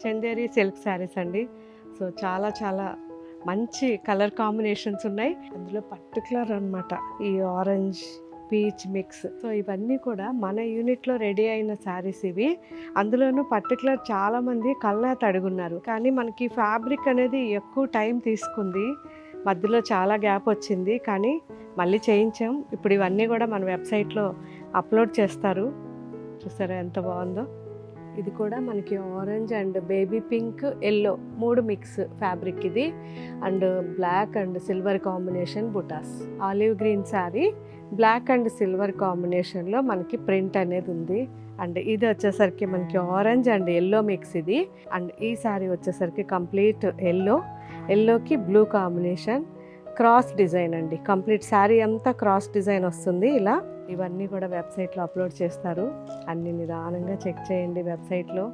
Chanderi silk saris అండి. So చాలా చాలా మంచి కలర్ కాంబినేషన్స్ ఉన్నాయి. అందులో పర్టికులర్ అన్నమాట ఈ ఆరెంజ్ పీచ్ మిక్స్. సో ఇవన్నీ కూడా మన యూనిట్లో రెడీ అయిన శారీస్ ఇవి. అందులోనూ పర్టికులర్ చాలామంది కల్నేత అడుగున్నారు, కానీ మనకి ఫ్యాబ్రిక్ అనేది ఎక్కువ టైం తీసుకుంది. మధ్యలో చాలా గ్యాప్ వచ్చింది, కానీ మళ్ళీ చేయించాం. ఇప్పుడు ఇవన్నీ కూడా మన వెబ్సైట్లో అప్లోడ్ చేస్తారు. చూసారా ఎంత బాగుందో. ఇది కూడా మనకి orange and baby pink yellow 3 mix fabric ఇది. And black and silver combination బుటాస్. Olive green sari black and silver కాంబినేషన్లో మనకి ప్రింట్ అనేది ఉంది. అండ్ ఇది వచ్చేసరికి మనకి ఆరెంజ్ అండ్ ఎల్లో మిక్స్ ఇది. అండ్ ఈ శారీ వచ్చేసరికి కంప్లీట్ ఎల్లోకి బ్లూ కాంబినేషన్ క్రాస్ డిజైన్ అండి. కంప్లీట్ శారీ అంతా క్రాస్ డిజైన్ వస్తుంది ఇలా. ఇవన్నీ కూడా వెబ్సైట్లో అప్లోడ్ చేస్తారు. అన్ని నిదానంగా చెక్ చేయండి వెబ్సైట్లో.